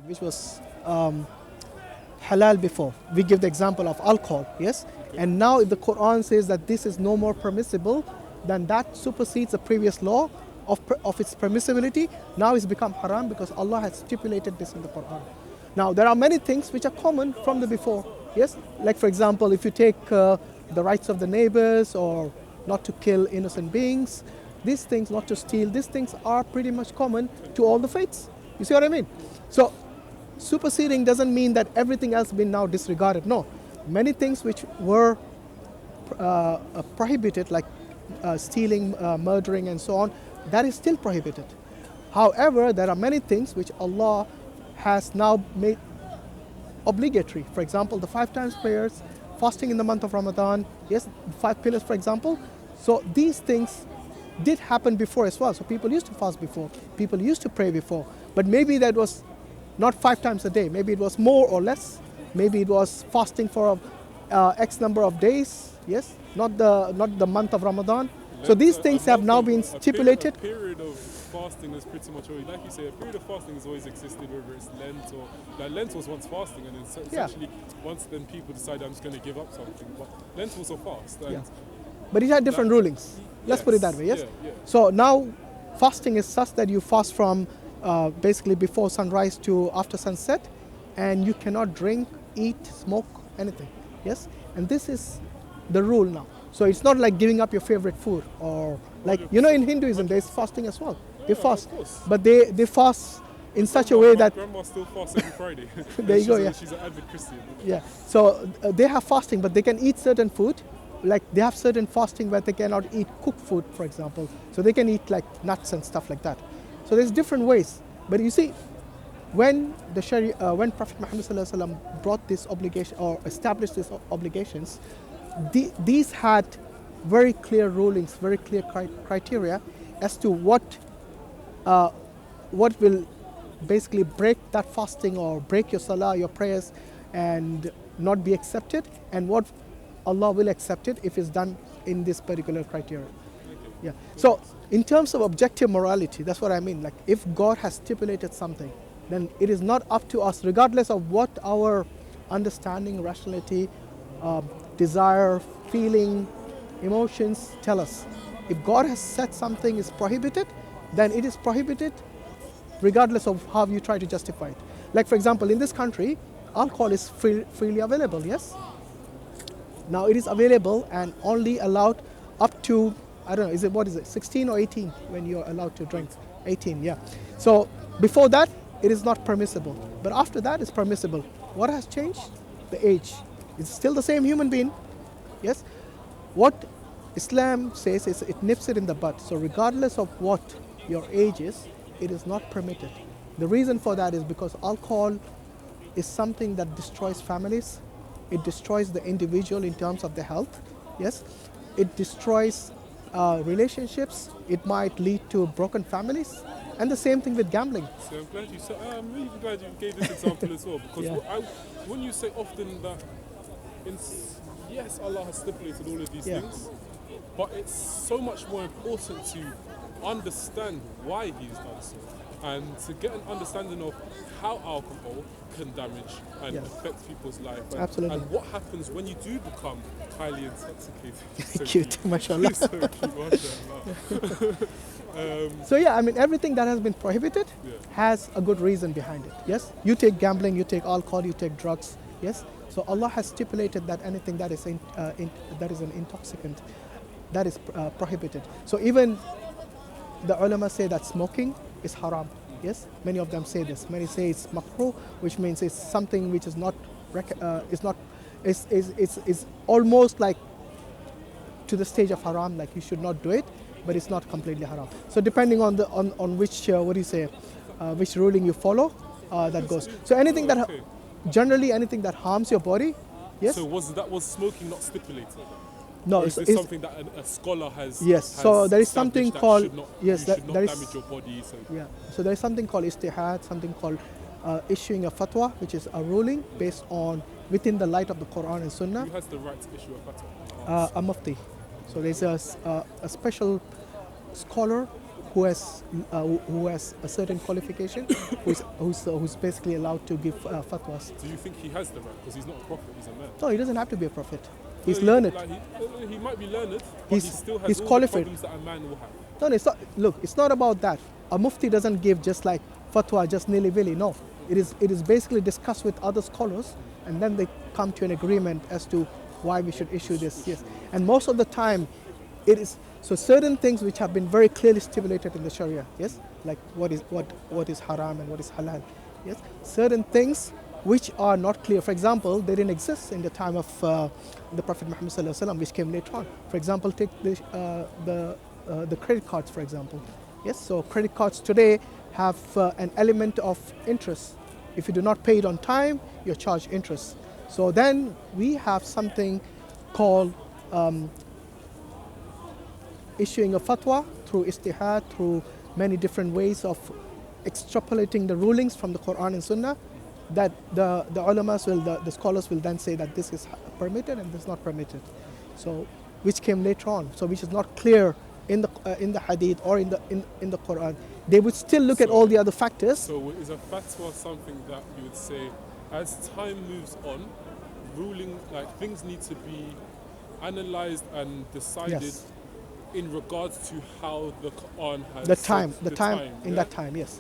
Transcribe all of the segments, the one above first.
which was halal before. We give the example of alcohol, yes? And now if the Quran says that this is no more permissible, then that supersedes the previous law of its permissibility. Now it's become haram because Allah has stipulated this in the Quran. Now there are many things which are common from the before, yes? Like for example, if you take the rights of the neighbors or not to kill innocent beings, these things, not to steal, these things are pretty much common to all the faiths. You see what I mean? So superseding doesn't mean that everything else been now disregarded. No, many things which were prohibited, like stealing, murdering and so on, that is still prohibited. However, there are many things which Allah has now made obligatory. For example, the 5 times prayers, fasting in the month of Ramadan, yes, 5 pillars for example. So these things did happen before as well. So people used to fast before, people used to pray before, but maybe that was not 5 times a day, maybe it was more or less, maybe it was fasting for X number of days, yes, not the month of Ramadan. So these things have now been stipulated. A period of fasting is pretty much always, like you say, a period of fasting has always existed, whether it's Lent or, like Lent was once fasting, and then essentially once then people decide I'm just going to give up something, but Lent was a fast. And but it had different rulings. Let's put it that way, yes? So now fasting is such that you fast from basically before sunrise to after sunset, and you cannot drink, eat, smoke, anything, yes? And this is the rule now. So it's not like giving up your favorite food, or like, you know, in Hinduism there's fasting as well. They fast, but they fast in such a way that... My grandma still fasts every Friday. There you go, yeah. She's an avid Christian. Yeah, so they have fasting, but they can eat certain food. Like they have certain fasting where they cannot eat cooked food, for example. So they can eat like nuts and stuff like that. So there's different ways. But you see, when the Sharia, when Prophet Muhammad ﷺ brought this obligation or established these obligations, these had very clear rulings, very clear criteria as to what will basically break that fasting or break your salah, your prayers, and not be accepted, and what Allah will accept it if it's done in this particular criteria. Yeah. So in terms of objective morality, that's what I mean. Like if God has stipulated something, then it is not up to us, regardless of what our understanding, rationality, desire, feeling, emotions tell us. If God has said something is prohibited, then it is prohibited regardless of how you try to justify it. Like for example, in this country, alcohol is freely available, yes? Now it is available and only allowed up to, I don't know, what is it, 16 or 18 when you're allowed to drink? 18, yeah. So before that, it is not permissible. But after that, it's permissible. What has changed? The age. It's still the same human being, yes? What Islam says is it nips it in the bud. So regardless of what your age is, it is not permitted. The reason for that is because alcohol is something that destroys families. It destroys the individual in terms of their health, yes? It destroys relationships. It might lead to broken families. And the same thing with gambling. So I'm really glad you gave this example as well, because when you say often that, yes, Allah has stipulated all of these things, but it's so much more important to understand why He's done so, and to get an understanding of how alcohol can damage and affect people's life, and what happens when you do become highly intoxicated. Cute, mashallah. So cute, mashallah. So yeah, I mean, everything that has been prohibited has a good reason behind it, yes? You take gambling, you take alcohol, you take drugs, yes? So Allah has stipulated that anything that is that is an intoxicant, that is prohibited. So even the ulama say that smoking is haram, yes? Many of them say this. Many say it's makruh, which means it's something which is not, it's almost like to the stage of haram, like you should not do it, but it's not completely haram. So depending on the on which which ruling you follow, that goes. So anything that generally anything that harms your body, yes. So was smoking not stipulated? No, it's something that a scholar has. Yes. So there is something called there is damage your body. So. Yeah. So there is something called istihad, something called issuing a fatwa, which is a ruling based on within the light of the Quran and Sunnah. Who has the right to issue a fatwa? A mufti. So there's a special scholar who has a certain qualification, who's basically allowed to give fatwas. Do you think he has the right? Because he's not a prophet, he's a man. No, he doesn't have to be a prophet. He's No, learned. Like he might be learned, but he still has he's all qualified. the problems that a man will have. No, it's not. Look, it's not about that. A mufti doesn't give just like fatwa, just nilly-willy. No, it is basically discussed with other scholars, and then they come to an agreement as to why we should issue this. Yes, and most of the time, it is so certain things which have been very clearly stipulated in the Sharia. Yes, like what is haram and what is halal. Yes, certain things which are not clear. For example, they didn't exist in the time of the Prophet Muhammad sallallahu alaihi wasallam, which came later on. For example, take the credit cards, for example. Yes, so credit cards today have an element of interest. If you do not pay it on time, you're charged interest. So then we have something called issuing a fatwa through istihad, through many different ways of extrapolating the rulings from the Quran and Sunnah, that the ulamas the scholars will then say that this is permitted and this is not permitted. So which came later on, so which is not clear in the hadith or in the Quran. They would still look at all the other factors. So is a fatwa something that you would say, as time moves on, ruling, like things need to be analysed and decided Yes. in regards to how the Quran has The said time in yeah? that time, yes.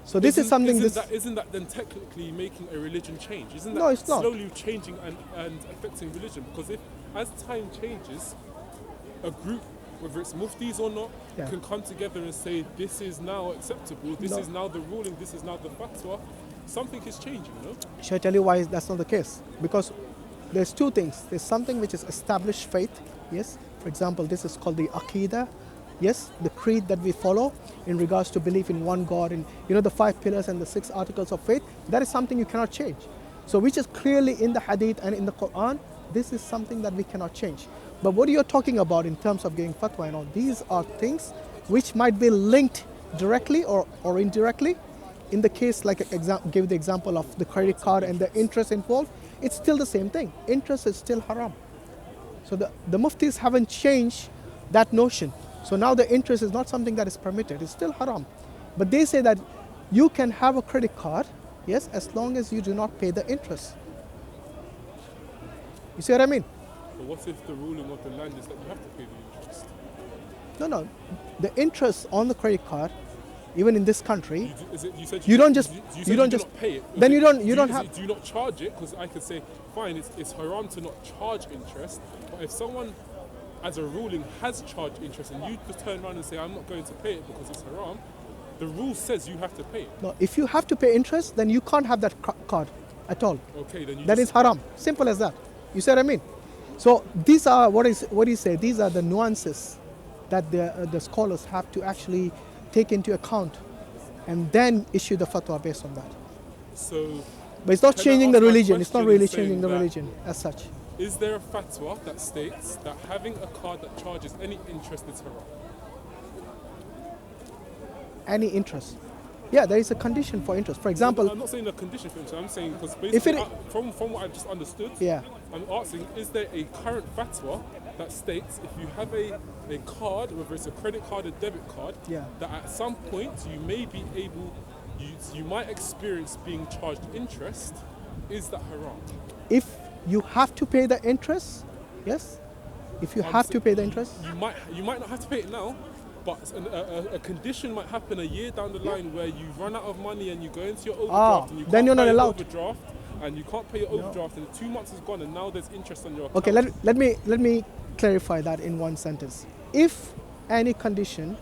So this is something. Isn't that then technically making a religion change? Isn't that No, it's not. slowly changing and affecting religion? Because if as time changes, a group, whether it's muftis or not, Yeah. can come together and say this is now acceptable, this No. is now the ruling, this is now the fatwa. Something is changing, no? Shall I tell you why that's not the case? Because there's two things. There's something which is established faith. Yes. For example, this is called the Aqidah. Yes, the creed that we follow in regards to belief in one God, and the 5 pillars and the 6 articles of faith. That is something you cannot change. So which is clearly in the Hadith and in the Quran. This is something that we cannot change. But what you're talking about in terms of giving fatwa and all, these are things which might be linked directly or indirectly. In the case, like give the example of the credit card and the interest involved, it's still the same thing. Interest is still haram. So the muftis haven't changed that notion. So now the interest is not something that is permitted, it's still haram. But they say that you can have a credit card, yes, as long as you do not pay the interest. You see what I mean? But what if the ruling of the land is that you have to pay the interest? No. The interest on the credit card, even in this country, You don't pay it. Then you don't Do you not charge it? Because I could say, fine, it's haram to not charge interest. But if someone, as a ruling, has charged interest and you just turn around and say, I'm not going to pay it because it's haram, the rule says you have to pay it. No, if you have to pay interest, then you can't have that card at all. Okay, then That is haram. Simple as that. You see what I mean? So these are what do you say? These are the nuances that the scholars have to actually take into account, and then issue the fatwa based on that. So, but it's not can I changing ask the my religion. It's not question really in saying changing the that religion as such. Is there a fatwa that states that having a card that charges any interest is haram? Any interest? Yeah, there is a condition for interest. For example, I'm not saying a condition for interest. I'm saying because If basically, it- from what I've just understood, yeah. I'm asking, is there a current fatwa that states if you have a card, whether it's a credit card or debit card, Yeah. that at some point you may be able, you might experience being charged interest? Is that haram? If you have to pay the interest, yes. If you have to pay the interest, You might not have to pay it now, but a condition might happen a year down the line where you run out of money and you go into your overdraft and you then can't you're not pay your allowed. overdraft and you can't pay your overdraft and 2 months is gone and now there's interest on your account. okay. Let me clarify that in one sentence. If any condition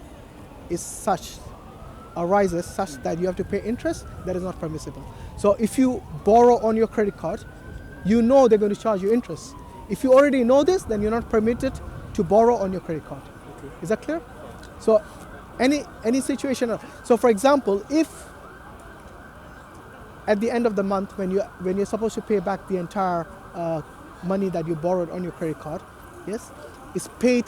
arises such that you have to pay interest, that is not permissible. So if you borrow on your credit card, you know they're going to charge you interest. If you already know this, then you're not permitted to borrow on your credit card. Okay. Is that clear? So any situation. So for example, if at the end of the month when you're supposed to pay back the entire money that you borrowed on your credit card, yes, is paid,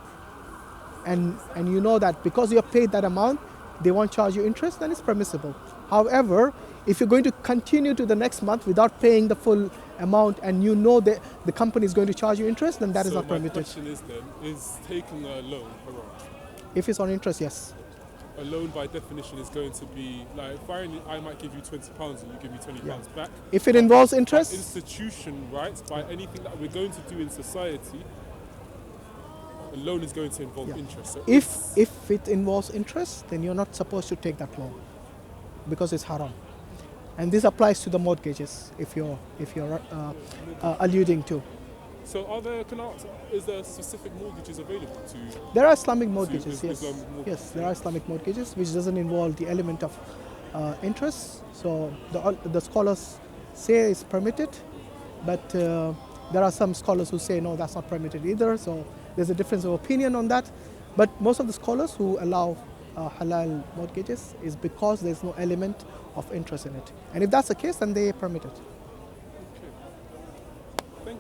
and you know that because you have paid that amount, they won't charge you interest, then it's permissible. However, if you're going to continue to the next month without paying the full amount and you know that the company is going to charge you interest, then that is not permitted. So my question is then, is taking a loan haram? If it's on interest, yes. a loan by definition is going to be like, fine, I might give you £20 and you give me £20 back. If it involves interest, institution, right? By anything that we're going to do in society, a loan is going to involve interest. So if it involves interest, then you're not supposed to take that loan because it's haram. And this applies to the mortgages, if you're alluding to. So is there specific mortgages available to? There are Islamic mortgages, yes. Islamic mortgages. Yes, there are Islamic mortgages which doesn't involve the element of interest. So the scholars say it's permitted, but there are some scholars who say no, that's not permitted either. So there's a difference of opinion on that. But most of the scholars who allow halal mortgages is because there's no element of interest in it. And if that's the case, then they permit it. Thank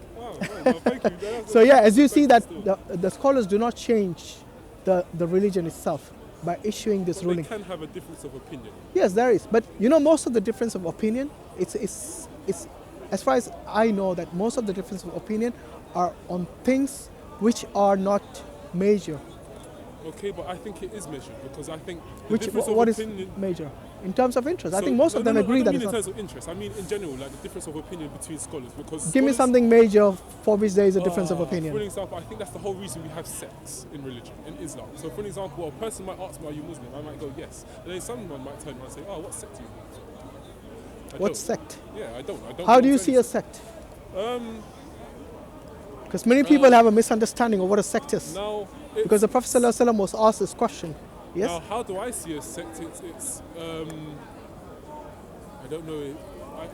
you. So yeah, as you see that the scholars do not change the religion itself by issuing this ruling. They can have a difference of opinion. Yes, there is. But you know, most of the difference of opinion, it's as far as I know, that most of the difference of opinion are on things which are not major. Okay, but I think it is measured because I think what is major in terms of interest? I think most of them agree that it's in not. terms of interest. I mean in general, like the difference of opinion between scholars. Because give me something major for which there is a difference of opinion. For example, I think that's the whole reason we have sects in religion, in Islam. So for example, a person might ask me, "Are you Muslim?" I might go, "Yes." And then someone might turn around and say, "Oh, what sect do you belong to?" What sect? Yeah, I don't. How do you see a sect? Because many people have a misunderstanding of what a sect is. Now, because the Prophet ﷺ was asked this question. Yes. Now, how do I see a sect? It's I don't know.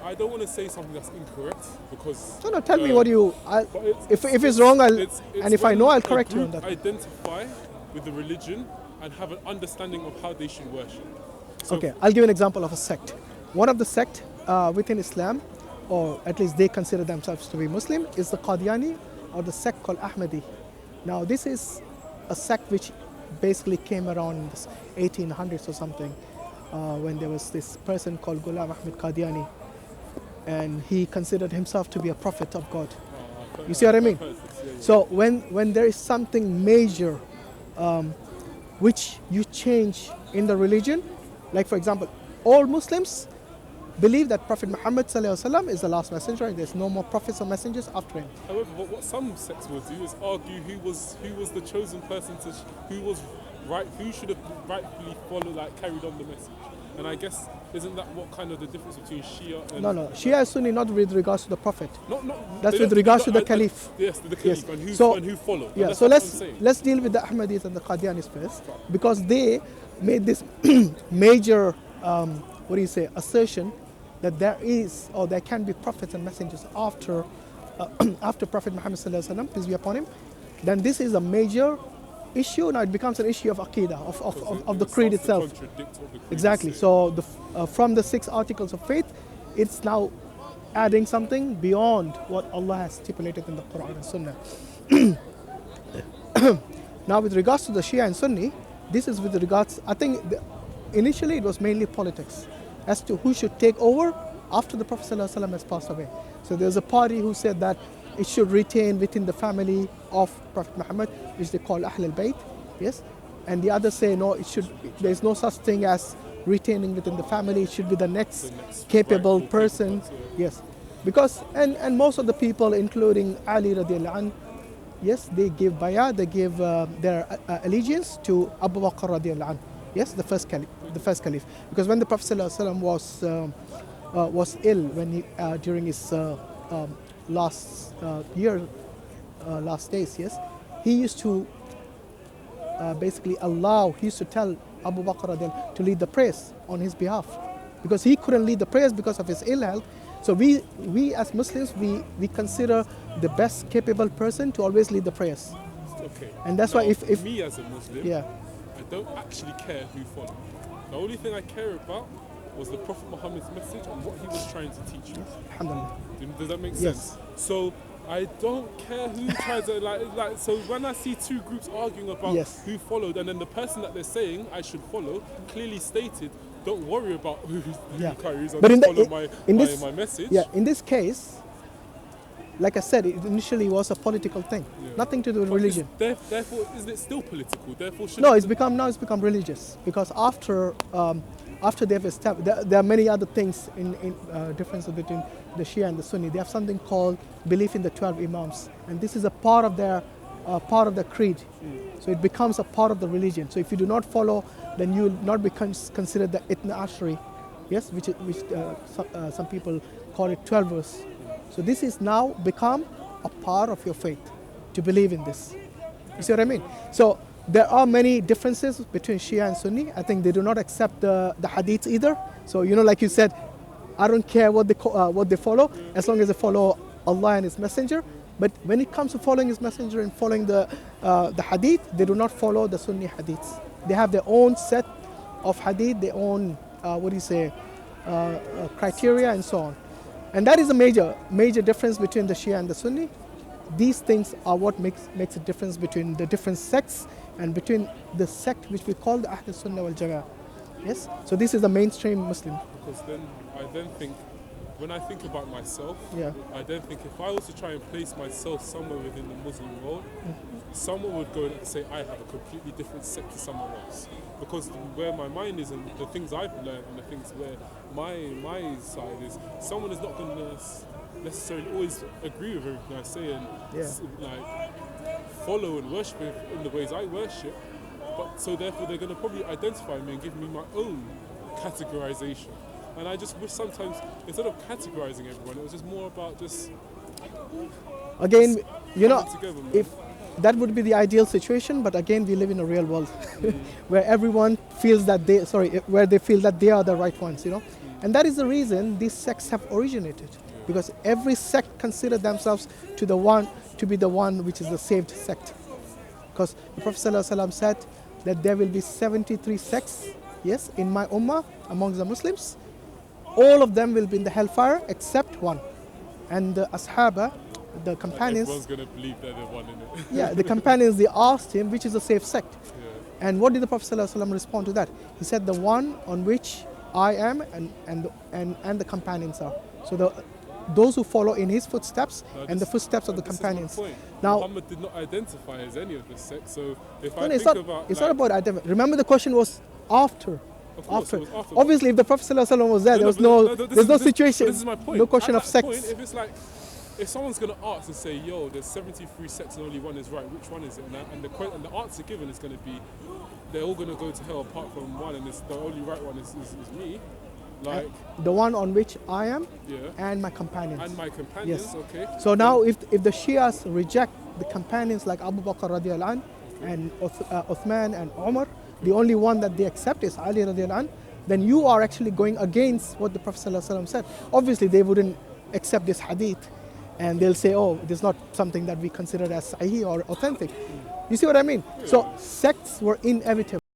I don't want to say something that's incorrect because. No, tell me what you. If it's wrong, and if I know, I'll correct you on that. Identify with the religion and have an understanding of how they should worship. So okay, I'll give an example of a sect. One of the sect within Islam, or at least they consider themselves to be Muslim, is the Qadiani, or the sect called Ahmadi. Now, this is a sect which basically came around in the 1800s or something, when there was this person called Ghulam Ahmad Qadiani, and he considered himself to be a prophet of God. You see what I mean? So when there is something major which you change in the religion, like for example, all Muslims believe that Prophet Muhammad ﷺ is the last messenger and there's no more prophets or messengers after him. However, what some sects will do is argue who was the chosen person who should have rightfully followed, like carried on the message. And I guess isn't that what kind of the difference between Shia and No, Shia and Sunni not with regards to the Prophet. That's with yes, regards to the Caliph. Yes, to the Caliph, yes. and who followed. Yeah, so let's deal with the Ahmadis and the Qadianis first, because they made this major assertion that there is or there can be prophets and messengers after Prophet Muhammad ﷺ, peace be upon him. Then this is a major issue. Now it becomes an issue of Aqidah, of the creed itself. Exactly. So from the 6 articles of faith, it's now adding something beyond what Allah has stipulated in the Quran and Sunnah. Now with regards to the Shia and Sunni, this is with regards, I think initially it was mainly politics as to who should take over after the Prophet ﷺ has passed away. So there's a party who said that it should retain within the family of Prophet Muhammad, which they call Ahl al-Bayt, yes? And the others say no, there's no such thing as retaining within the family, it should be the next capable person, yes. Because, and most of the people, including Ali radiallahu anh, yes, they give bay'ah, they give their allegiance to Abu Bakr radiallahu anh, yes, the first caliph. Because when the Prophet ﷺ was ill, when he during his last days, yes, he used to he used to tell Abu Bakr to lead the prayers on his behalf, because he couldn't lead the prayers because of his ill health. So we as Muslims, we consider the best capable person to always lead the prayers. Okay. And that's now, why if me as a Muslim, yeah, I don't actually care who followed. The only thing I care about was the Prophet Muhammad's message and what he was trying to teach us. Alhamdulillah. Does that make sense? Yes. So I don't care who tries to like. So when I see 2 groups arguing about who followed, and then the person that they're saying I should follow clearly stated, don't worry about who carries on, follow my message. Yeah, in this case, like I said, it initially was a political thing, nothing to do with religion. Therefore, isn't it still political? Therefore, No, it's become religious, because after they've established, there are many other things in differences between the Shia and the Sunni. They have something called belief in the 12 Imams, and this is a part of their creed. So it becomes a part of the religion. So if you do not follow, then you will not be considered the Ithna Ashri, yes, which some people call it 12 verse. So this is now become a part of your faith, to believe in this. You see what I mean? So there are many differences between Shia and Sunni. I think they do not accept the hadiths either. So, like you said, I don't care what they follow, as long as they follow Allah and His Messenger. But when it comes to following His Messenger and following the hadith, they do not follow the Sunni hadiths. They have their own set of hadith, their own, criteria and so on. And that is a major difference between the Shia and the Sunni. These things are what makes a difference between the different sects and between the sect which we call the Ahl Sunnah wal Jama'ah. Yes? So this is the mainstream Muslim. Because I then think, when I think about myself, Yeah. I then think if I was to try and place myself somewhere within the Muslim world, someone would go and say I have a completely different sect to someone else. Because where my mind is and the things I've learned and the things where my side is, someone is not going to necessarily always agree with everything I say and follow and worship in the ways I worship. But so therefore they're going to probably identify me and give me my own categorization. And I just wish sometimes, instead of categorizing everyone, it was just more about just... Again, together, if that would be the ideal situation, but again, we live in a real world where everyone feels that where they feel that they are the right ones, And that is the reason these sects have originated, because every sect considered themselves to be the one which is the saved sect. Because the Prophet ﷺ said that there will be 73 sects, yes, in my ummah, amongst the Muslims. All of them will be in the hellfire except one. And the Ashaba, the companions... Everyone's going to believe they're the one in it. Yeah, the companions, they asked him, which is a safe sect? Yeah. And what did the Prophet ﷺ respond to that? He said, the one on which I am and the companions are. So those who follow in his footsteps and the footsteps of the companions. This is my point. Now, Muhammad did not identify as any of the sects, so if it's not about identify. Remember, the question was after. Of course, it was after. Obviously, if the Prophet ﷺ was there, there's no situation, this is my point. no question At of that sex. Point, if it's like, if someone's going to ask and say, yo, there's 73 sects and only one is right, which one is it? And the answer given is going to be, they're all going to go to hell apart from one, and the only right one is me. Like the one on which I am, yeah, and my companions. And my companions, yes. Okay. So now, if the Shias reject the companions like Abu Bakr radiallahu anh, and Uthman and Umar, the only one that they accept is Ali radiallahu anh, then you are actually going against what the Prophet ﷺ said. Obviously, they wouldn't accept this hadith, and they'll say, oh, this is not something that we consider as sahih or authentic. You see what I mean? Yeah. So sects were inevitable.